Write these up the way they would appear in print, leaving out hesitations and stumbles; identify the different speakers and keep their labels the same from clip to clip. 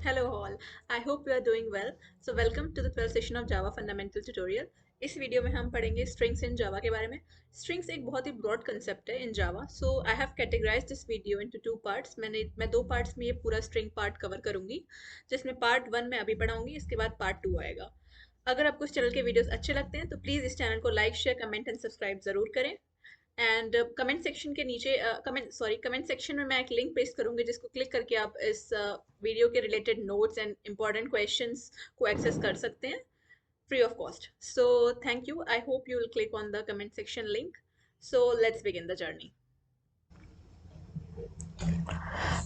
Speaker 1: Hello all, I hope you are doing well. So welcome to the 12th session of Java Fundamental Tutorial. इस video में हम पढ़ेंगे strings in जावा के बारे में. स्ट्रिंग्स एक बहुत ही ब्रॉड कंसेप्ट है in Java. So I have categorize this video into two parts. मैं दो पार्ट्स में ये पूरा स्ट्रिंग पार्ट कवर करूंगी, जिसमें पार्ट 1 में अभी पढ़ाऊंगी, इसके बाद पार्ट 2 आएगा. अगर आपको इस चैनल के वीडियोस अच्छे लगते हैं तो प्लीज़ इस चैनल को like share comment and subscribe ज़रूर करें. एंड कमेंट सेक्शन के नीचे कमेंट सेक्शन में मैं एक लिंक पेस्ट करूंगी, जिसको क्लिक करके आप इस वीडियो के related notes and important questions को एक्सेस कर सकते हैं free of cost. So thank you. I hope you will click on the comment section link. So let's begin the journey.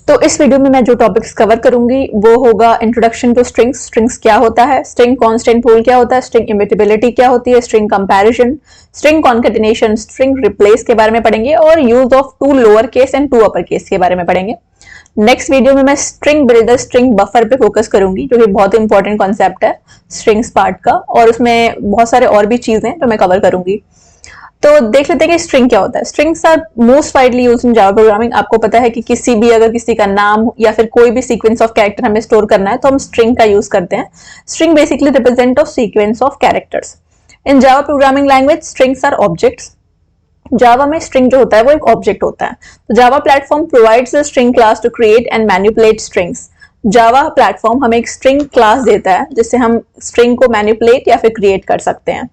Speaker 2: तो इस वीडियो में मैं जो टॉपिक्स कवर करूंगी वो होगा इंट्रोडक्शन टू स्ट्रिंग्स. स्ट्रिंग्स क्या होता है, स्ट्रिंग कांस्टेंट पूल क्या होता है, स्ट्रिंग इमिटेबिलिटी क्या होती है, string comparison, string concatenation, string replace के बारे में पढ़ेंगे और use of to lower case and to upper case के बारे में पढ़ेंगे. नेक्स्ट वीडियो में मैं स्ट्रिंग बिल्डर, स्ट्रिंग बफर पे फोकस करूंगी, जो कि बहुत इंपॉर्टेंट कॉन्सेप्ट है स्ट्रिंग्स पार्ट का, और उसमें बहुत सारे और भी चीजें जो मैं कवर करूंगी. तो देख लेते हैं कि स्ट्रिंग क्या होता है. Strings are most widely used in Java programming. आपको पता है कि अगर किसी का नाम या फिर कोई भी सीक्वेंस ऑफ कैरेक्टर हमें स्टोर करना है तो हम स्ट्रिंग का यूज करते हैं. String basically represent of sequence of characters. In Java programming language strings are objects. Java में स्ट्रिंग जो होता है वो एक ऑब्जेक्ट होता है. तो Java platform provides a string class to create and manipulate strings. Java platform हमें एक स्ट्रिंग क्लास देता है जिससे हम स्ट्रिंग को मैनिपुलेट या फिर क्रिएट कर सकते हैं.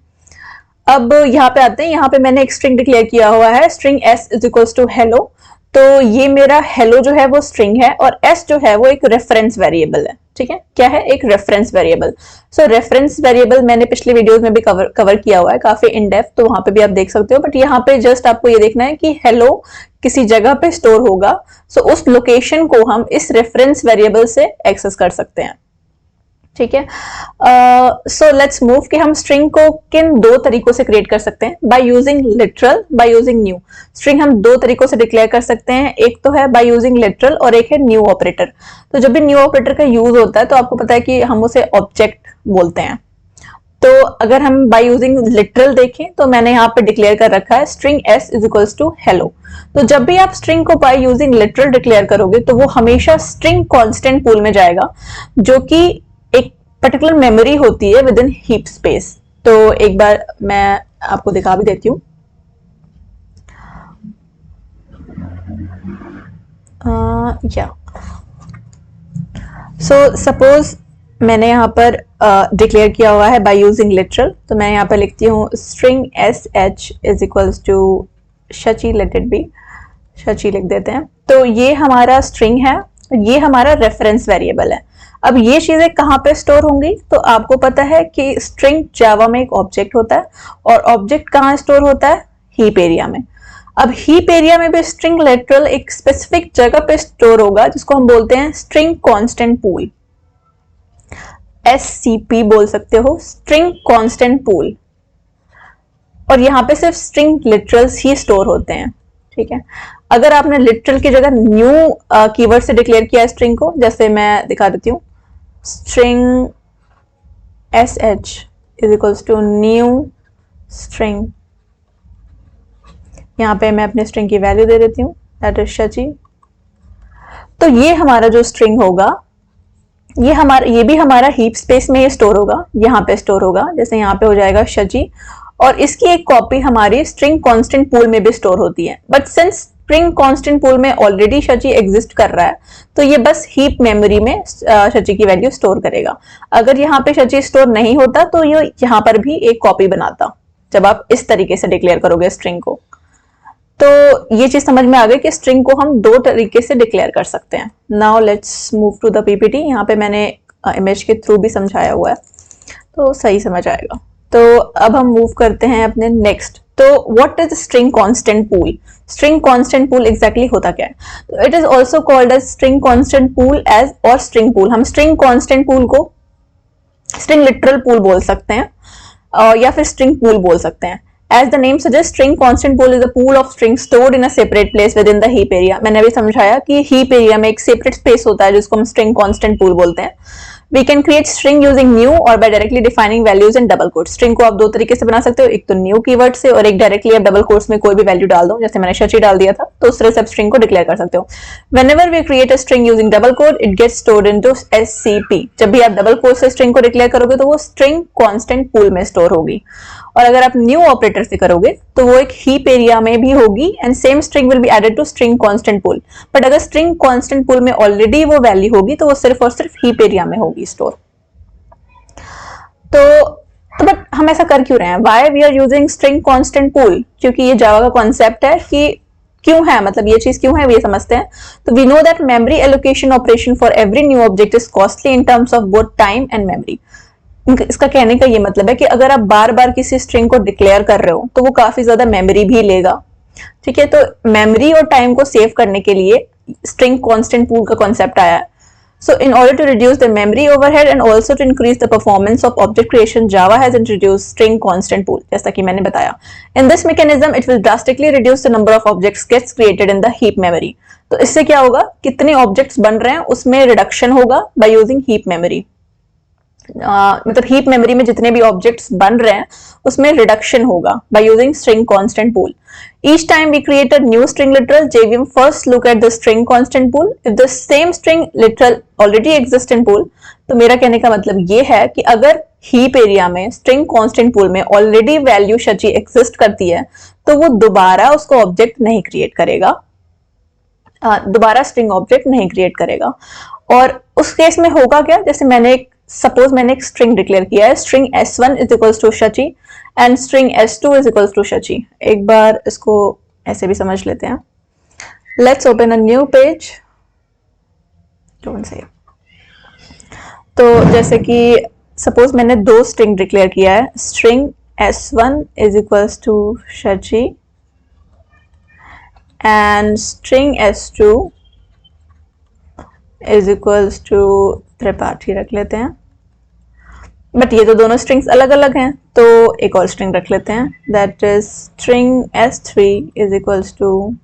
Speaker 2: अब यहाँ पे आते हैं. यहाँ पे मैंने एक स्ट्रिंग डिक्लेयर किया हुआ है, string s is equals to hello. तो ये मेरा हेलो जो है वो स्ट्रिंग है और s जो है वो एक रेफरेंस वेरिएबल है. ठीक है, क्या है? एक रेफरेंस वेरिएबल. सो रेफरेंस वेरिएबल मैंने पिछले वीडियोस में भी कवर किया हुआ है काफी इन डेप्थ, तो वहां पे भी आप देख सकते हो. बट यहाँ पे जस्ट आपको ये देखना है कि हेलो किसी जगह पे स्टोर होगा, सो उस लोकेशन को हम इस रेफरेंस वेरिएबल से एक्सेस कर सकते हैं. ठीक है. सो लेट्स मूव कि हम स्ट्रिंग को किन दो तरीकों से क्रिएट कर सकते हैं. By using literal, by using new. String हम दो तरीकों से डिक्लेयर कर सकते हैं. एक तो है बाय यूजिंग लिटरल और एक है न्यू ऑपरेटर. तो जब भी न्यू ऑपरेटर का यूज होता है तो आपको पता है कि हम उसे ऑब्जेक्ट बोलते हैं. तो अगर हम बाय यूजिंग लिटरल देखें तो मैंने यहाँ पे डिक्लेयर कर रखा है string s is equals to hello. तो जब भी आप स्ट्रिंग को बाय यूजिंग लिटरल डिक्लेयर करोगे तो वो हमेशा स्ट्रिंग कांस्टेंट पूल में जाएगा, जो कि एक पर्टिकुलर मेमोरी होती है विद इन हीप स्पेस. तो एक बार मैं आपको दिखा भी देती हूँ. या सो सपोज मैंने यहाँ पर डिक्लेयर किया हुआ है बाय यूजिंग लिटरल. तो मैं यहाँ पर लिखती हूँ string s h is equals to Shachi, let it be Shachi लिख देते हैं. तो ये हमारा स्ट्रिंग है, ये हमारा रेफरेंस वेरिएबल है. अब ये चीजें कहाँ पे स्टोर होंगी? तो आपको पता है कि स्ट्रिंग जावा में एक ऑब्जेक्ट होता है और ऑब्जेक्ट कहाँ स्टोर होता है? हीप एरिया में. अब हीप एरिया में भी स्ट्रिंग लिटरल एक स्पेसिफिक जगह पे स्टोर होगा जिसको हम बोलते हैं स्ट्रिंग कांस्टेंट पूल. SCP बोल सकते हो, स्ट्रिंग कांस्टेंट पूल. और यहाँ पे सिर्फ स्ट्रिंग लिटरल्स ही स्टोर होते हैं. ठीक है. अगर आपने लिटरल की जगह न्यू कीवर्ड से डिक्लेयर किया स्ट्रिंग को, जैसे मैं दिखा देती हूँ, string sh is equals to new string. यहाँ पे मैं अपने स्ट्रिंग की वैल्यू दे देती हूँ, दैट इज शची. तो ये हमारा जो स्ट्रिंग होगा ये भी हमारा हीप स्पेस में ये स्टोर होगा, यहाँ पे स्टोर होगा. जैसे यहाँ पे हो जाएगा शची, और इसकी एक कॉपी हमारी स्ट्रिंग कांस्टेंट पूल में भी स्टोर होती है. But since string constant pool में ऑलरेडी शची एग्जिस्ट कर रहा है तो ये बस हीप मेमोरी में शची की वैल्यू स्टोर करेगा. अगर यहाँ पे शची स्टोर नहीं होता तो ये यहाँ पर भी एक कॉपी बनाता, जब आप इस तरीके से डिक्लेयर करोगे स्ट्रिंग को. तो ये चीज समझ में आ गई कि स्ट्रिंग को हम दो तरीके से डिक्लेयर कर सकते हैं. Now let's move to the PPT. यहाँ पे मैंने इमेज के थ्रू भी समझाया हुआ है तो सही समझ आएगा. तो अब हम मूव करते हैं अपने नेक्स्ट. तो what is string constant pool? String constant pool exactly होता क्या है? तो it is also called as string constant pool as और स्ट्रिंग पूल. हम स्ट्रिंग कांस्टेंट पूल को स्ट्रिंग लिटरल पूल बोल सकते हैं या फिर स्ट्रिंग पूल बोल सकते हैं. As the name suggests, string constant pool is a pool of strings stored in a separate place within the heap area. मैंने अभी समझाया कि heap area में एक separate space होता है जिसको हम string constant pool बोलते हैं. We can create string using new और by directly defining values in double quotes. String को आप दो तरीके से बना सकते हो, एक तो न्यू कीवर्ड से और एक डायरेक्टली आप डबल कोट्स में कोई भी वैल्यू डाल दो, जैसे मैंने शची डाल दिया था, तो उस तरह से आप स्ट्रिंग को डिक्लेयर कर सकते हो। Whenever we create a string using double quote it gets stored into SCP. जब भी आप डबल कोट से स्ट्रिंग को डिक्लेयर करोगे तो वो स्ट्रिंग कांस्टेंट पूल में स्टोर होगी। और अगर आप न्यू ऑपरेटर से करोगे तो वो एक हीप एरिया में भी होगी and same string will be added to string constant pool. But अगर स्ट्रिंग कांस्टेंट पूल में ऑलरेडी वो वैल्यू होगी तो वो सिर्फ और सिर्फ हीप एरिया में होगी स्टोर। तो बट हम ऐसा कर क्यों रहे हैं? Why we are using string constant pool? क्योंकि ये जावा का कॉन्सेप्ट है कि क्यों है, मतलब ये चीज क्यों है ये समझते हैं। तो we know that memory allocation operation for every new object is costly in terms of both time and memory. इसका कहने का ये मतलब है कि अगर आप बार बार किसी स्ट्रिंग को डिक्लेयर कर रहे हो तो वो काफी ज्यादा मेमोरी भी लेगा, ठीक है। तो मेमोरी और टाइम को सेव करने के लिए स्ट्रिंग कांस्टेंट पूल का कॉन्सेप्ट आया है। So in order to reduce the memory overhead and also to increase the performance of object creation, Java has introduced string constant pool, जैसा कि मैंने बताया। In this mechanism, it will drastically reduce the number of objects gets created in the heap memory. तो इससे क्या होगा, कितने objects बन रहे हैं उसमें reduction होगा by using heap memory। मतलब हीप मेमोरी में जितने भी ऑब्जेक्ट्स बन रहे हैं उसमें रिडक्शन होगा by using string constant pool. Each time we create a new string literal, JVM first look at the string constant pool. If the same string literal already exists in pool, तो मेरा कहने का मतलब ये है कि अगर हीप एरिया में स्ट्रिंग कांस्टेंट पूल में ऑलरेडी वैल्यू शची एग्जिस्ट करती है तो वो दोबारा उसको ऑब्जेक्ट नहीं क्रिएट करेगा, दोबारा स्ट्रिंग ऑब्जेक्ट नहीं क्रिएट करेगा। और उस केस में होगा क्या, जैसे सपोज मैंने एक स्ट्रिंग डिक्लेयर किया है, string s1 is equals to Shachi and string s2 is equals to Shachi. एक बार इसको ऐसे भी समझ लेते हैं। Let's open a new page. Don't say. तो जैसे कि सपोज मैंने दो स्ट्रिंग डिक्लेयर किया है, string s1 is equals to Shachi and string s2 is equals to Tripathi रख लेते हैं। बट ये तो दोनों स्ट्रिंग्स अलग अलग हैं, तो एक और स्ट्रिंग रख लेते हैं, that is string s3 is equals to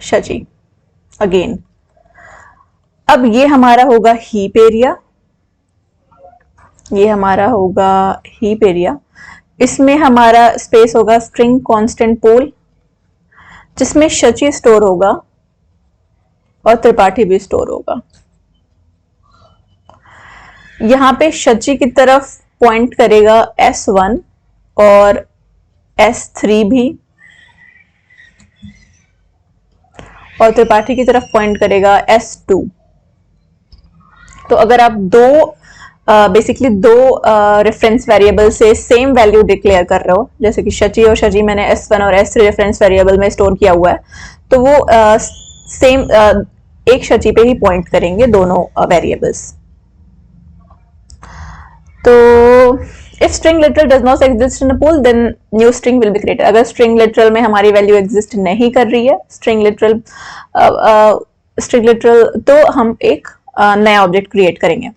Speaker 2: Shachi again. अब ये हमारा होगा हीप एरिया, ये हमारा होगा हीप एरिया। इसमें हमारा स्पेस होगा स्ट्रिंग कांस्टेंट पूल जिसमें शची स्टोर होगा और त्रिपाठी भी स्टोर होगा। यहां पे शची की तरफ पॉइंट करेगा s1 और s3 भी, और त्रिपाठी की तरफ पॉइंट करेगा s2। तो अगर आप बेसिकली दो रेफरेंस वेरिएबल से सेम वैल्यू डिक्लेयर कर रहे हो, जैसे कि शची और शची मैंने s1 और s3 रेफरेंस वेरिएबल में स्टोर किया हुआ है, तो वो सेम एक शची पे ही पॉइंट करेंगे दोनों वेरिएबल्स। तो if string literal does not exist in a pool then new string will be created। अगर string literal में हमारी वैल्यू एग्जिस्ट नहीं कर रही है, string literal तो हम एक नया ऑब्जेक्ट क्रिएट करेंगे।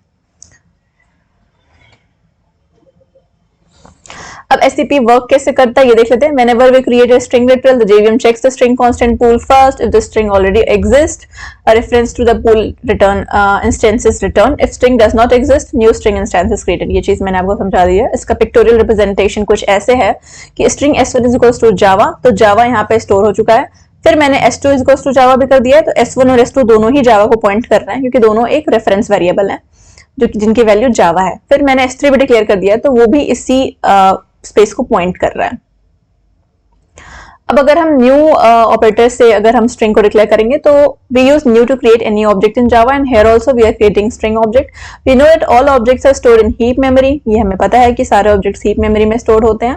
Speaker 2: अब SCP वर्क कैसे करता है ये देख लेते हैं। Whenever we create a string literal, the JVM checks the string constant pool first. If the string already exists, a reference to the pool return instance is returned. If string does not exist, new string instance is created। ये चीज मैंने आपको समझा दी है। इसका pictorial representation कुछ ऐसे है कि string s1 is equals to java, तो java यहाँ पे स्टोर हो चुका है। फिर मैंने s2 is equals to java भी कर दिया है, तो s1 और s2 दोनों ही java को पॉइंट कर रहे हैं क्योंकि दोनों एक रेफरेंस वेरिएबल है जो जिनकी वैल्यू जावा है। फिर मैंने s3 भी डिक्लेयर कर दिया है, तो वो भी इसी स्पेस को पॉइंट कर रहा है। अब अगर हम न्यू ऑपरेटर से अगर हम स्ट्रिंग को डिक्लेयर करेंगे तो we use new to create any object in Java and here also we are creating string object. We know that all objects are stored in heap memory. ये हमें पता है कि सारे ऑब्जेक्ट्स हीप मेमोरी में store होते हैं।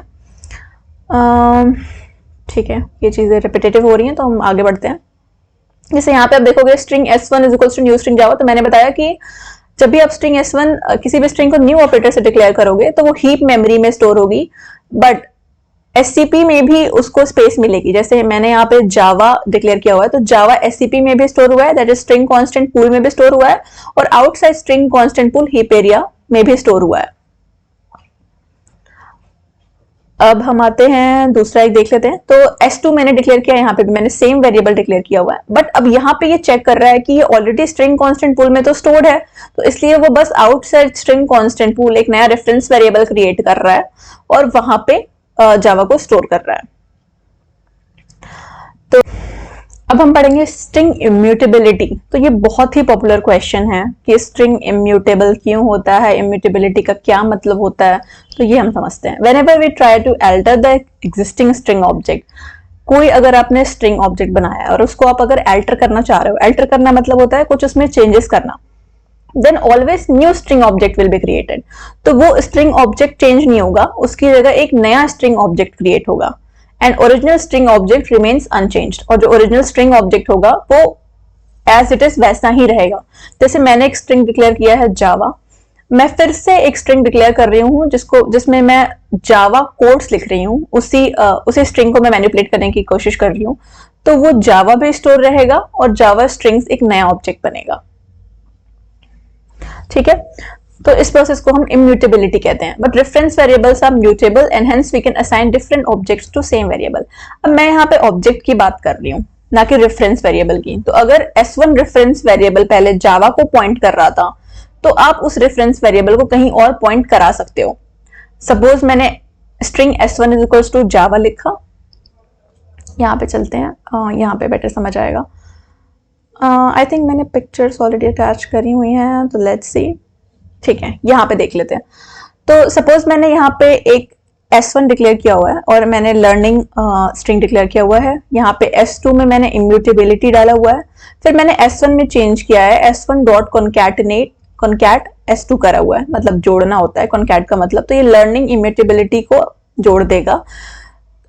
Speaker 2: ठीक है, ये चीजें रिपीटेटिव हो रही हैं तो हम आगे बढ़ते हैं। जैसे यहाँ पे आप देखोगे string s1 is equals to new string Java, तो मैंने बताया कि जब भी आप स्ट्रिंग s1 किसी भी स्ट्रिंग को न्यू ऑपरेटर से डिक्लेयर करोगे तो वो हीप मेमोरी में स्टोर होगी, बट SCP में भी उसको स्पेस मिलेगी। जैसे मैंने यहाँ पे जावा डिक्लेयर किया हुआ है, तो जावा SCP में भी स्टोर हुआ है, that is string constant pool में भी स्टोर हुआ है, और outside string constant pool heap area में भी स्टोर हुआ है। अब हम आते हैं दूसरा एक देख लेते हैं। तो S2 मैंने डिक्लेयर किया, यहाँ पे भी मैंने सेम वेरिएबल डिक्लेयर किया हुआ है, बट अब यहाँ पे ये चेक कर रहा है कि ये ऑलरेडी स्ट्रिंग कांस्टेंट पूल में तो स्टोर्ड है, तो इसलिए वो बस आउटसाइड स्ट्रिंग कांस्टेंट पूल एक नया रेफरेंस वेरिएबल क्रिएट कर रहा है और वहां पे जावा को स्टोर कर रहा है। तो अब हम पढ़ेंगे स्ट्रिंग इम्यूटेबिलिटी। तो ये बहुत ही पॉपुलर क्वेश्चन है कि स्ट्रिंग इम्यूटेबल क्यों होता है, इम्यूटेबिलिटी का क्या मतलब होता है। तो ये हम समझते हैं। Whenever we try to alter the existing string object, कोई अगर आपने स्ट्रिंग ऑब्जेक्ट बनाया है और उसको आप अगर अल्टर करना चाह रहे हो, अल्टर करना मतलब होता है कुछ उसमें चेंजेस करना, then always new string object will be created. तो वो स्ट्रिंग ऑब्जेक्ट चेंज नहीं होगा, उसकी जगह एक नया स्ट्रिंग ऑब्जेक्ट क्रिएट होगा and original string object remains unchanged. और जो ओरिजिनल स्ट्रिंग ऑब्जेक्ट होगा वो एज इट इज वैसा ही रहेगा। जैसे मैंने एक स्ट्रिंग डिक्लेयर किया है जावा, मैं फिर से एक स्ट्रिंग डिक्लेयर कर रही हूँ जिसमें मैं जावा कोड्स लिख रही हूँ, उसी स्ट्रिंग को मैं मैनिपुलेट करने की कोशिश कर रही हूँ, तो वो जावा भी स्टोर रहेगा और जावा स्ट्रिंग्स एक नया ऑब्जेक्ट बनेगा। ठीक है, तो इस प्रोसेस को हम इम्यूटेबिलिटी कहते हैं। But reference variables are mutable and hence we can assign different objects to same variable. अब मैं यहाँ पे ऑब्जेक्ट की बात कर रही हूँ, ना कि रेफरेंस वेरिएबल की। तो अगर S1 रेफरेंस वेरिएबल पहले जावा को पॉइंट कर रहा था, तो आप उस रेफरेंस वेरिएबल को कहीं और पॉइंट करा सकते हो। सपोज मैंने string S1 is equals to Java लिखा, यहाँ पे चलते हैं, यहाँ पे बेटर समझ आएगा। आई थिंक मैंने पिक्चर्स ऑलरेडी अटैच करी हुई हैं, तो लेट्स सी। ठीक है, यहाँ पे देख लेते हैं। तो सपोज मैंने यहाँ पे एक S1 डिक्लेयर किया हुआ है और मैंने लर्निंग स्ट्रिंग डिक्लेयर किया हुआ है। यहाँ पे S2 में मैंने इम्यूटेबिलिटी डाला हुआ है। फिर मैंने S1 में चेंज किया है, S1 डॉट कॉन्कैट S2 करा हुआ है, मतलब जोड़ना होता है कॉन्कैट का मतलब। तो ये लर्निंग इम्यूटेबिलिटी को जोड़ देगा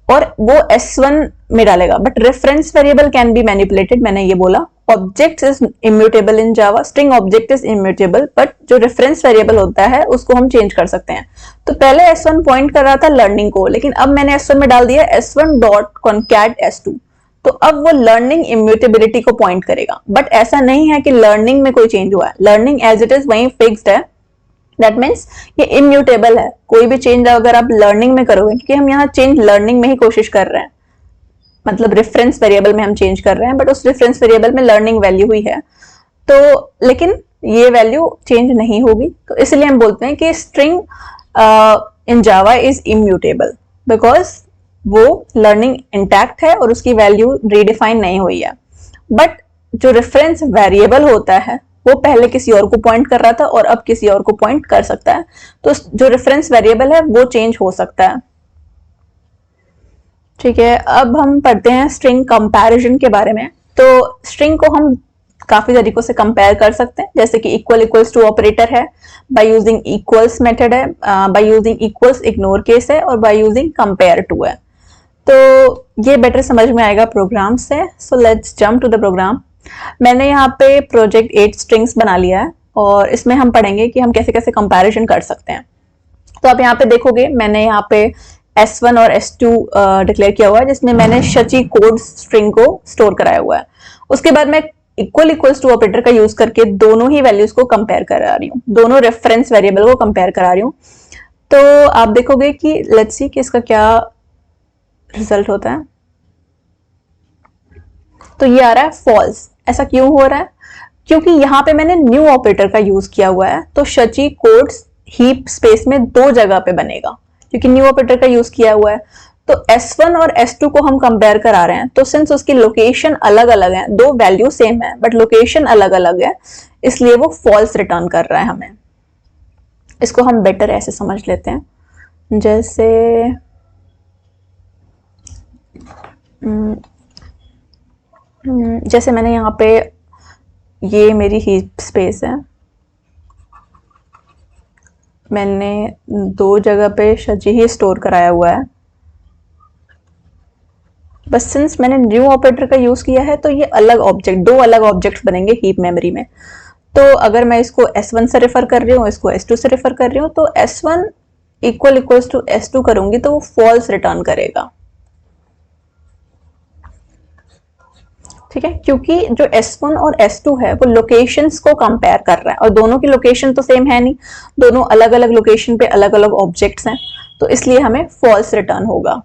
Speaker 2: और वो S1 में डालेगा। But reference variable can be manipulated, मैंने ये बोला। Object is immutable in Java, string object is immutable, but जो रेफरेंस वेरिएबल होता है उसको हम चेंज कर सकते हैं। तो पहले S1 पॉइंट कर रहा था लर्निंग को, लेकिन अब मैंने S1 में डाल दिया S1 डॉट कॉन्कैट S2, तो अब वो लर्निंग इम्यूटेबिलिटी को पॉइंट करेगा। बट ऐसा नहीं है कि लर्निंग में कोई चेंज हुआ है, लर्निंग एज इट इज वहीं फिक्स्ड है। दैट मीन्स ये इम्यूटेबल है, कोई भी चेंज अगर आप लर्निंग में करोगे, क्योंकि हम यहाँ चेंज लर्निंग में ही कोशिश कर रहे हैं, मतलब रेफरेंस वेरिएबल में हम चेंज कर रहे हैं, बट उस रेफरेंस वेरिएबल में लर्निंग वैल्यू हुई है, तो लेकिन ये वैल्यू चेंज नहीं होगी। तो इसलिए हम बोलते हैं कि string in Java is immutable, because वो लर्निंग इंटैक्ट है और उसकी वैल्यू रीडिफाइन नहीं हुई है। बट जो रेफरेंस वेरिएबल होता है वो पहले किसी और को पॉइंट कर रहा था और अब किसी और को पॉइंट कर सकता है, तो जो रेफरेंस वेरिएबल है वो चेंज हो सकता है। ठीक है, अब हम पढ़ते हैं स्ट्रिंग कंपैरिजन के बारे में। तो स्ट्रिंग को हम काफी तरीकों से कंपेयर कर सकते हैं, जैसे कि इक्वल इक्वल्स टू ऑपरेटर है, बाय यूजिंग इक्वल्स मेथड है, by using equals ignore case है, और बाय यूजिंग कंपेयर टू है। तो ये बेटर समझ में आएगा प्रोग्राम से। So let's jump to the program. मैंने यहाँ पे प्रोजेक्ट 8 स्ट्रिंग्स बना लिया है और इसमें हम पढ़ेंगे कि हम कैसे कैसे कंपैरिजन कर सकते हैं। तो आप यहाँ पे देखोगे मैंने यहाँ पे S1 और S2 डिक्लेयर किया हुआ है, जिसमें मैंने शची कोड स्ट्रिंग को स्टोर कराया हुआ है। उसके बाद मैं इक्वल इक्वल्स टू ऑपरेटर का यूज करके दोनों ही वैल्यूज को कंपेयर करा रही हूँ, दोनों रेफरेंस वेरिएबल को कंपेयर करा रही हूँ। तो आप देखोगे कि लेट्स सी कि इसका क्या रिजल्ट होता है। तो ये आ रहा है फॉल्स। ऐसा क्यों हो रहा है? क्योंकि यहाँ पे मैंने न्यू ऑपरेटर का यूज किया हुआ है, तो शची कोड्स हीप स्पेस में 2 जगह पे बनेगा, क्योंकि न्यू ऑपरेटर का यूज किया हुआ है। तो S1 और S2 को हम कंपेयर करा रहे हैं, तो सिंस उसकी लोकेशन अलग अलग है, 2 वैल्यू सेम है बट लोकेशन अलग अलग है, इसलिए वो फॉल्स रिटर्न कर रहा है हमें। इसको हम बेटर ऐसे समझ लेते हैं, जैसे मैंने यहाँ पे, ये मेरी हीप स्पेस है, मैंने 2 जगह पे शची ही स्टोर कराया हुआ है, बस सिंस मैंने न्यू ऑपरेटर का यूज किया है तो ये अलग ऑब्जेक्ट, 2 अलग ऑब्जेक्ट्स बनेंगे हीप मेमोरी में। तो अगर मैं इसको S1 से रेफर कर रही हूँ, इसको S2 से रेफर कर रही हूँ, तो S1 equal equals to S2 करूंगी तो वो फॉल्स रिटर्न करेगा। ठीक है, क्योंकि जो S1 और S2 है वो लोकेशंस को कंपेयर कर रहा है और दोनों की लोकेशन तो सेम है नहीं, दोनों अलग अलग लोकेशन पे अलग अलग ऑब्जेक्ट्स हैं। तो इसलिए हमें फॉल्स रिटर्न होगा।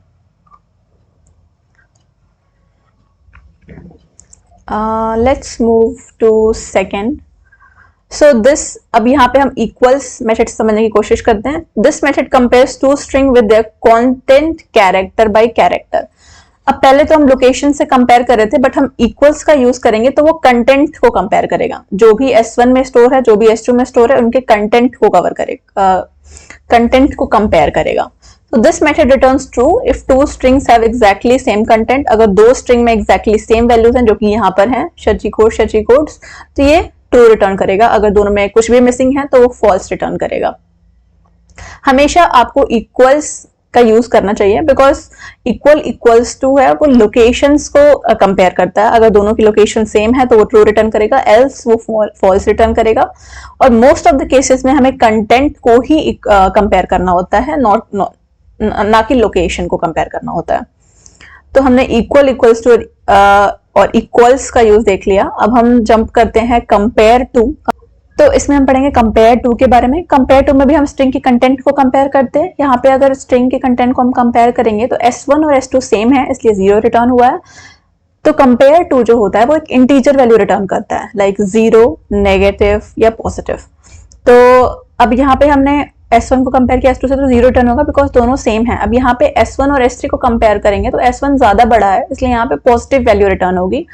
Speaker 2: Let's move to second. So this, अब यहाँ पे हम इक्वल्स मेथड समझने की कोशिश करते हैं। This method compares two string with their content character by character. अब पहले तो हम लोकेशन से कंपेयर कर रहे थे, बट हम इक्वल्स का यूज करेंगे तो वो कंटेंट को कंपेयर करेगा। जो भी S1 में स्टोर है, जो भी S2 में स्टोर है, उनके कंटेंट को कवर करेगा, कंटेंट को कंपेयर करेगा। So this method returns true if two strings have exactly same content। अगर दो स्ट्रिंग में exactly same values हैं, जो कि यहाँ पर हैं शची कोड्स, तो ये ट्रू रिटर्न करेगा। अगर दोनों में कुछ भी मिसिंग है तो वो फॉल्स रिटर्न करेगा। हमेशा आपको इक्वल्स का यूज करना चाहिए, बिकॉज इक्वल्स टू है वो लोकेशंस को कंपेयर करता है। अगर दोनों की लोकेशन सेम है तो वो ट्रू रिटर्न करेगा, एल्स वो फॉल्स रिटर्न करेगा। और मोस्ट ऑफ द केसेस में हमें कंटेंट को ही कंपेयर करना होता है, ना कि लोकेशन को कंपेयर करना होता है। तो हमने इक्वल्स टू और इक्वल्स का यूज देख लिया। अब हम जंप करते हैं कंपेयर टू। तो इसमें हम पढ़ेंगे कंपेयर टू के बारे में। कंपेयर टू में भी हम स्ट्रिंग के कंटेंट को कंपेयर करते हैं। यहाँ पे अगर स्ट्रिंग के कंटेंट को हम कंपेयर करेंगे तो S1 और S2 सेम है, इसलिए 0 रिटर्न हुआ है। तो कंपेयर टू जो होता है वो एक इंटीजर वैल्यू रिटर्न करता है, लाइक 0, नेगेटिव या पॉजिटिव। तो अब यहाँ पे हमने S1 को कंपेयर किया S2 से, तो 0 रिटर्न होगा बिकॉज दोनों सेम है। अब यहाँ पे S1 और S3 को कंपेयर करेंगे तो S1 ज्यादा बड़ा है, इसलिए यहाँ पे पॉजिटिव वैल्यू रिटर्न होगी।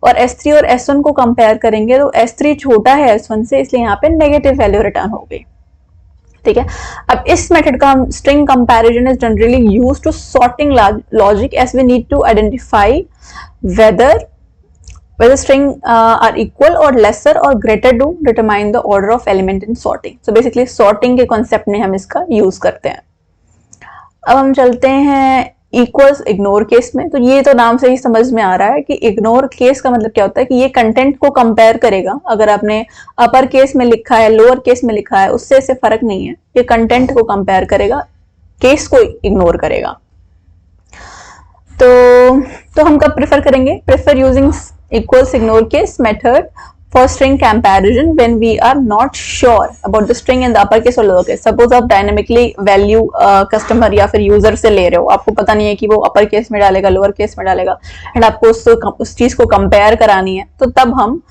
Speaker 2: और S3 और S1 को कंपेयर करेंगे तो S3 छोटा है S1 से, इसलिए यहाँ पे नेगेटिव वैल्यू रिटर्न होगी। ठीक है। अब इस मेथड का string comparison is generally used to sorting logic, as we need to identify whether string are equal or lesser or greater to determine the order of element in sorting। so basically sorting के concept में हम इसका use करते हैं। अब हम चलते हैं equals ignore केस में। तो ये तो नाम से ही समझ में आ रहा है कि ignore केस का मतलब क्या होता है कि ये कंटेंट को कंपेयर करेगा। अगर आपने अपर केस में लिखा है, लोअर केस में लिखा है, उससे ऐसे फर्क नहीं है, ये कंटेंट को कंपेयर करेगा, केस को इग्नोर करेगा। तो हम कब प्रेफर करेंगे? Prefer using equals ignore case method for string comparison when we are not sure about the string in the upper case or lower case। suppose आप dynamically value customer या फिर user से ले रहे हो, आपको पता नहीं है कि वो upper case में डालेगा, lower case में डालेगा, एंड आपको उस चीज को कंपेयर करानी है, तो तब हम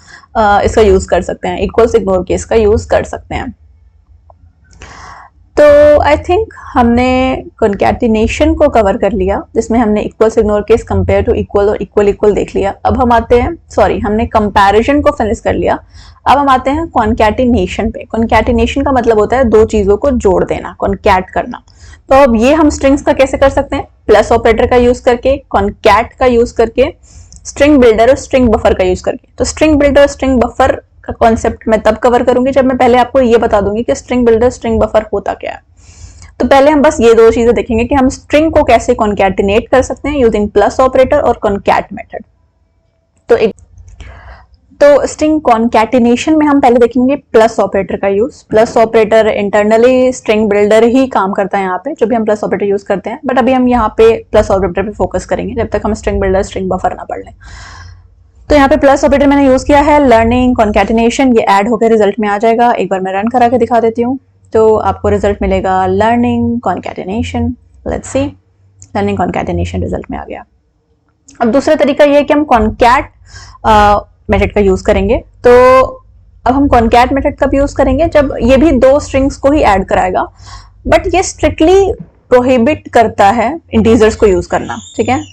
Speaker 2: इसका यूज कर सकते हैं, equals ignore case का यूज कर सकते हैं। तो आई थिंक हमने कॉन्कैटिनेशन को कवर कर लिया, जिसमें हमने equals ignore case, compare to equal और इक्वल इक्वल देख लिया। अब हम आते हैं, सॉरी, हमने कंपैरिजन को फिनिश कर लिया। अब हम आते हैं कॉन्कैटिनेशन पे। कॉन्कैटिनेशन का मतलब होता है दो चीजों को जोड़ देना, कॉन्कैट करना। तो अब ये हम स्ट्रिंग्स का कैसे कर सकते हैं? प्लस ऑपरेटर का यूज करके, कॉन्कैट का यूज करके, स्ट्रिंग बिल्डर और स्ट्रिंग बफर का यूज करके। तो स्ट्रिंग बिल्डर और स्ट्रिंग बफर का कॉन्सेप्ट मैं तब कवर करूंगी जब मैं पहले आपको ये बता दूंगी कि स्ट्रिंग बिल्डर, स्ट्रिंग बफर होता क्या है। तो पहले हम बस ये दो चीजें देखेंगे कि हम स्ट्रिंग को कैसे कॉन्कैटिनेट कर सकते हैं यूजिंग प्लस ऑपरेटर और कॉन्कैट मेथड। तो स्ट्रिंग कॉन्कैटिनेशन में हम पहले देखेंगे प्लस ऑपरेटर का use. Plus operator internally string builder ही काम करता है यहाँ पे, जो भी हम प्लस ऑपरेटर यूज करते हैं, बट अभी हम यहाँ पे प्लस ऑपरेटर पे फोकस करेंगे जब तक हम स्ट्रिंग बिल्डर, स्ट्रिंग बफर ना पढ़ लें। तो यहाँ पे प्लस ऑपरेटर मैंने यूज किया है, लर्निंग, कॉन्कैटिनेशन, ये ऐड होकर रिजल्ट में आ जाएगा। एक बार मैं रन करा के दिखा देती हूँ, तो आपको रिजल्ट मिलेगा learning concatenation. Let's see, learning concatenation result में आ गया। अब दूसरा तरीका ये है कि हम कॉन्कैट मेथड का यूज करेंगे। तो अब हम कॉन्कैट मेथड कब यूज करेंगे? जब ये भी दो स्ट्रिंग्स को ही ऐड कराएगा, बट ये स्ट्रिक्टली प्रोहिबिट करता है इंटीजर्स को यूज करना। ठीक है।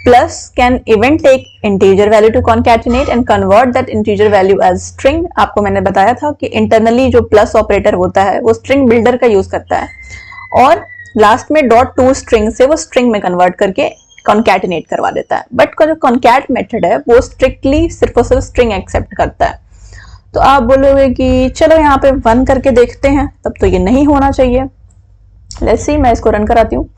Speaker 2: Plus can even take integer value to concatenate and convert that integer value as string। आपको मैंने बताया था कि इंटरनली जो प्लस ऑपरेटर होता है वो स्ट्रिंग बिल्डर का यूज करता है, और लास्ट में डॉट टू स्ट्रिंग से वो स्ट्रिंग में कन्वर्ट करके कॉन्कैटिनेट करवा देता है। बट जो कॉन्कैट मेथड है वो स्ट्रिक्टली सिर्फ और सिर्फ स्ट्रिंग एक्सेप्ट करता है। तो आप बोलोगे कि चलो यहाँ पे रन करके देखते हैं, तब तो ये नहीं होना चाहिए। लेट्स सी, मैं इसको रन कराती हूँ।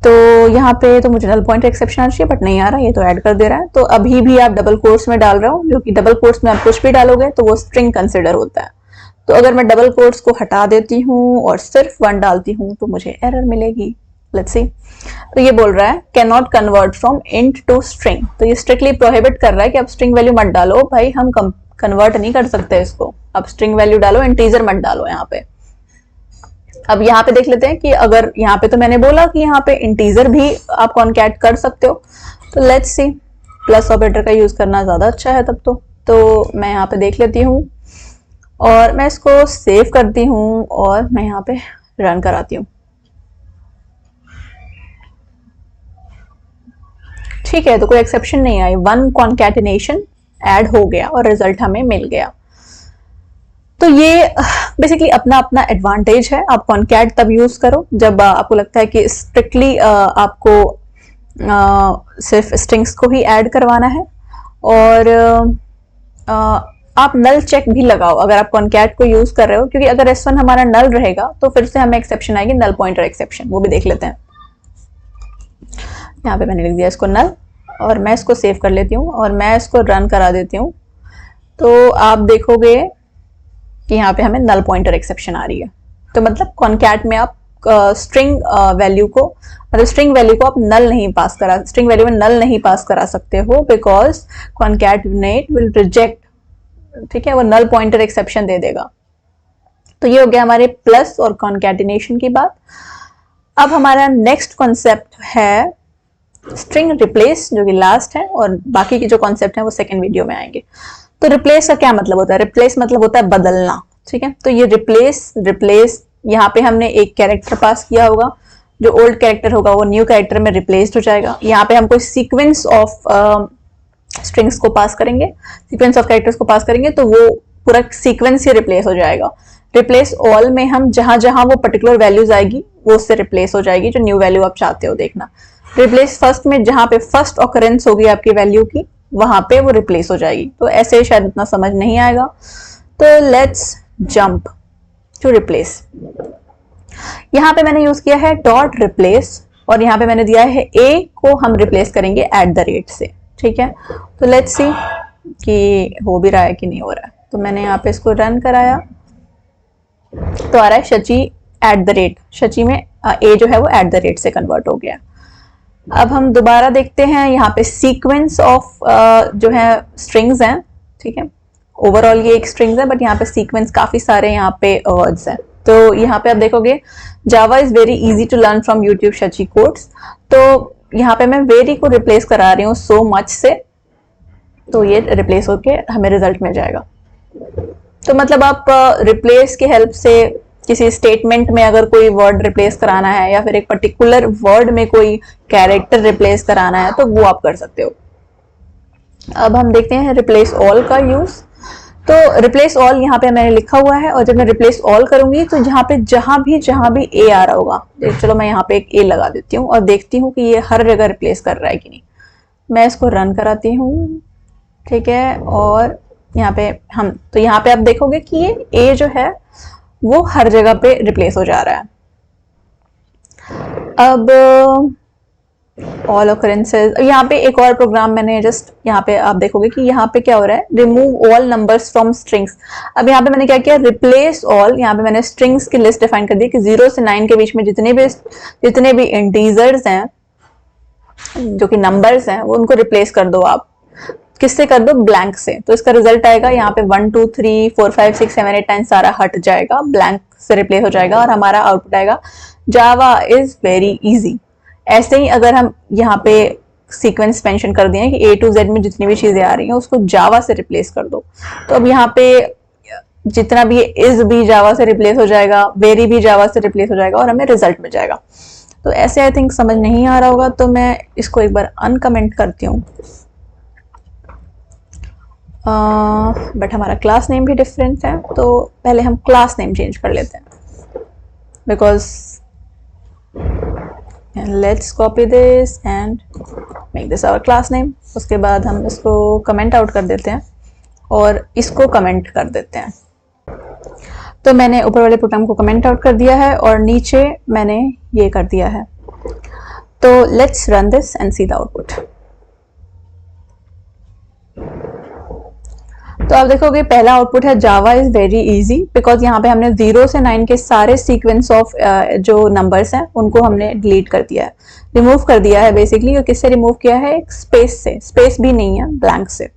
Speaker 2: तो यहाँ पे तो मुझे नल पॉइंटर एक्सेप्शन आना चाहिए, बट नहीं आ रहा, ये तो ऐड कर दे रहा है। तो अभी भी आप डबल कोट्स में डाल रहे हो, जो कि डबल कोट्स में आप कुछ भी डालोगे तो वो स्ट्रिंग कंसिडर होता है। तो अगर मैं डबल कोट्स को हटा देती हूँ और सिर्फ 1 डालती हूँ तो मुझे एरर मिलेगी। लेट्स सी, तो ये बोल रहा है can not convert from int to string. तो ये स्ट्रिक्टली प्रोहिबिट कर रहा है कि आप स्ट्रिंग वैल्यू मत डालो भाई, हम कन्वर्ट नहीं कर सकते इसको। आप स्ट्रिंग वैल्यू डालो, इंटीजर मत डालो यहाँ पे। अब यहाँ पे देख लेते हैं कि अगर यहाँ पे तो मैंने बोला कि यहाँ पे इंटीजर भी आप कॉन्कैट कर सकते हो, तो लेट्स सी, प्लस ऑपरेटर का यूज करना ज्यादा अच्छा है तब तो मैं यहाँ पे देख लेती हूँ और मैं इसको सेव करती हूँ और मैं यहाँ पे रन कराती हूँ। ठीक है, तो कोई एक्सेप्शन नहीं आई, वन कॉन्कैटिनेशन ऐड हो गया और रिजल्ट हमें मिल गया। तो ये बेसिकली अपना अपना एडवांटेज है। आप कॉन्कैट तब यूज करो जब आपको लगता है कि स्ट्रिक्टली आपको सिर्फ स्ट्रिंग्स को ही ऐड करवाना है, और आप नल चेक भी लगाओ अगर आप कॉन्कैट को यूज कर रहे हो, क्योंकि अगर S1 हमारा नल रहेगा तो फिर से हमें एक्सेप्शन आएगी, नल पॉइंटर एक्सेप्शन, वो भी देख लेते हैं। यहाँ पे मैंने लिख दिया इसको नल, और मैं इसको सेव कर लेती हूँ और मैं इसको रन करा देती हूँ। तो आप देखोगे कि यहाँ पे हमें नल पॉइंटर एक्सेप्शन आ रही है। तो मतलब कॉन्कैट में आप स्ट्रिंग वैल्यू को, मतलब स्ट्रिंग वैल्यू को आप नल नहीं पास करा, स्ट्रिंग वैल्यू में नल नहीं पास करा सकते हो, बिकॉज कॉन्कैटनेट विल रिजेक्ट, ठीक है, वो नल पॉइंटर एक्सेप्शन दे देगा। तो ये हो गया हमारे प्लस और कॉन्कैटिनेशन की बात। अब हमारा नेक्स्ट कॉन्सेप्ट है स्ट्रिंग रिप्लेस, जो कि लास्ट है, और बाकी की जो कॉन्सेप्ट है वो सेकेंड वीडियो में आएंगे। तो रिप्लेस का क्या मतलब होता है? रिप्लेस मतलब होता है बदलना, ठीक है। तो ये रिप्लेस यहाँ पे हमने एक कैरेक्टर पास किया होगा, जो ओल्ड कैरेक्टर होगा वो न्यू कैरेक्टर में रिप्लेस्ड हो जाएगा। यहाँ पे हम कोई सीक्वेंस ऑफ स्ट्रिंग्स को पास करेंगे, सीक्वेंस ऑफ कैरेक्टर्स को पास करेंगे, तो वो पूरा सीक्वेंस ही रिप्लेस हो जाएगा। रिप्लेस ऑल में हम जहां जहां वो पर्टिकुलर वैल्यूज आएगी वो उससे रिप्लेस हो जाएगी, जो न्यू वैल्यू आप चाहते हो देखना। रिप्लेस फर्स्ट में जहां पे फर्स्ट ऑकरेंस होगी आपकी वैल्यू की, वहां पे वो रिप्लेस हो जाएगी। तो ऐसे शायद इतना समझ नहीं आएगा, तो लेट्स जंप टू रिप्लेस। यहाँ पे मैंने यूज किया है डॉट रिप्लेस, और यहाँ पे मैंने दिया है ए को हम रिप्लेस करेंगे @ से, ठीक है। तो लेट्स सी कि हो भी रहा है कि नहीं हो रहा है। तो मैंने यहाँ पे इसको रन कराया, तो आ रहा है शची @ शची में ए जो है वो @ से कन्वर्ट हो गया। अब हम दोबारा देखते हैं, यहाँ पे सीक्वेंस ऑफ जो है स्ट्रिंग्स हैं, ठीक है। ओवरऑल ये एक स्ट्रिंग्स है, बट यहाँ पे सीक्वेंस काफी सारे यहाँ पे वर्ड्स हैं। तो यहाँ पे आप देखोगे Java is very easy to learn from YouTube Shachi codes. तो यहाँ पे मैं वेरी को रिप्लेस करा रही हूँ सो मच से, तो ये रिप्लेस होके हमें रिजल्ट मिल जाएगा। तो मतलब आप रिप्लेस की हेल्प से किसी स्टेटमेंट में अगर कोई वर्ड रिप्लेस कराना है, या फिर एक पर्टिकुलर वर्ड में कोई कैरेक्टर रिप्लेस कराना है, तो वो आप कर सकते हो। अब हम देखते हैं रिप्लेस ऑल का यूज। तो रिप्लेस ऑल यहाँ पे मैंने लिखा हुआ है, और जब मैं रिप्लेस ऑल करूंगी तो यहाँ पे जहां भी ए आ रहा होगा, चलो मैं यहाँ पे एक ए लगा देती हूँ और देखती हूँ कि ये हर जगह रिप्लेस कर रहा है कि नहीं। मैं इसको रन कराती हूँ, ठीक है। और यहाँ पे तो यहाँ पे आप देखोगे कि ये ए जो है वो हर जगह पे रिप्लेस हो जा रहा है। अब ऑल ऑकरेंसेस, यहाँ पे एक और प्रोग्राम मैंने जस्ट, यहाँ पे आप देखोगे कि यहाँ पे क्या हो रहा है, remove all numbers from strings. अब यहाँ पे मैंने क्या किया, रिप्लेस ऑल, यहाँ पे मैंने स्ट्रिंग्स की लिस्ट डिफाइन कर दी कि 0 से 9 के बीच में जितने भी इंटीजर्स हैं, जो कि नंबर्स हैं, वो उनको रिप्लेस कर दो। आप किससे कर दो? ब्लैंक से। तो इसका रिजल्ट आएगा यहाँ पे 1 2 3 4 5 6 7 8 9 सारा हट जाएगा, ब्लैंक से रिप्लेस हो जाएगा, और हमारा आउटपुट आएगा जावा इज वेरी इजी। ऐसे ही अगर हम यहाँ पे सीक्वेंस मेंशन कर दिए कि A to Z में जितनी भी चीजें आ रही हैं उसको जावा से रिप्लेस कर दो, तो अब यहाँ पे जितना भी इज भी जावा से रिप्लेस हो जाएगा, वेरी भी जावा से रिप्लेस हो जाएगा, और हमें रिजल्ट मिल जाएगा। तो ऐसे आई थिंक समझ नहीं आ रहा होगा, तो मैं इसको एक बार अनकमेंट करती हूँ। बट हमारा क्लास नेम भी डिफरेंट है, तो पहले हम क्लास नेम चेंज कर लेते हैं, because let's copy this and make this our class name. उसके बाद हम इसको कमेंट आउट कर देते हैं और इसको कमेंट कर देते हैं। तो मैंने ऊपर वाले प्रोग्राम को कमेंट आउट कर दिया है और नीचे मैंने ये कर दिया है। तो let's run this and see the output. तो आप देखोगे पहला आउटपुट है जावा इज वेरी इजी, बिकॉज यहाँ पे हमने 0 से 9 के सारे सीक्वेंस ऑफ जो नंबर्स हैं उनको हमने डिलीट कर दिया है, रिमूव कर दिया है बेसिकली। और किससे रिमूव किया है? एक स्पेस से, स्पेस भी नहीं है, ब्लैंक से।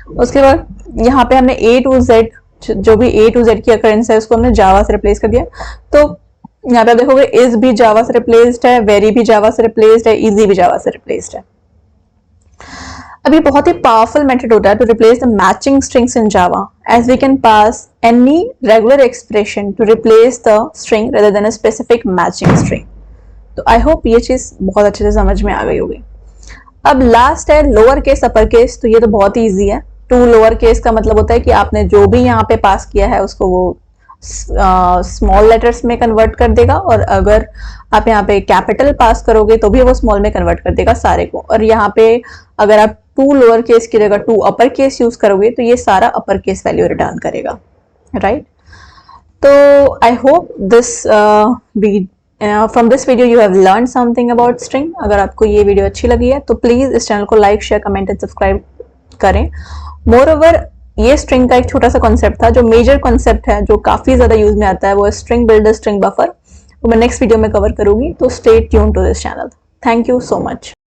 Speaker 2: उसके बाद यहाँ पे हमने A to Z, जो भी A to Z की अकरेंस है उसको हमने जावा से रिप्लेस कर दिया। तो यहाँ पे आप देखोगे इज भी जावा से रिप्लेस्ड है, वेरी भी जावा से रिप्लेस्ड है, इजी भी जावा से रिप्लेस्ड है। अब ये बहुत ही पावरफुल मेथड होता है to replace the matching strings in Java, as we can pass any regular expression to replace the string rather than a specific matching string. तो आई होप ये चीज बहुत अच्छे से समझ में आ गई होगी। अब लास्ट है लोअर केस अपर केस। तो ये तो बहुत ही ईजी है। टू लोअर केस का मतलब होता है कि आपने जो भी यहाँ पे पास किया है उसको वो स्मॉल लेटर्स में कन्वर्ट कर देगा, और अगर आप यहाँ पे कैपिटल पास करोगे तो भी वो स्मॉल में कन्वर्ट कर देगा सारे को। और यहाँ पे अगर आप टू लोअर केस की जगह टू अपर केस यूज करोगे तो ये सारा अपर केस वैल्यू रिटर्न करेगा, राइट। तो I hope this from this video you have learn something about string. अगर आपको ये वीडियो अच्छी लगी है तो प्लीज इस चैनल को like, share, comment and subscribe करें। मोर ओवर ये स्ट्रिंग का एक छोटा सा कॉन्सेप्ट था। जो मेजर कॉन्सेप्ट है जो काफी ज्यादा यूज में आता है वो है स्ट्रिंग बिल्डर, स्ट्रिंग बफर। वो मैं नेक्स्ट वीडियो में कवर करूंगी, तो stay tuned to this channel. Thank you so much.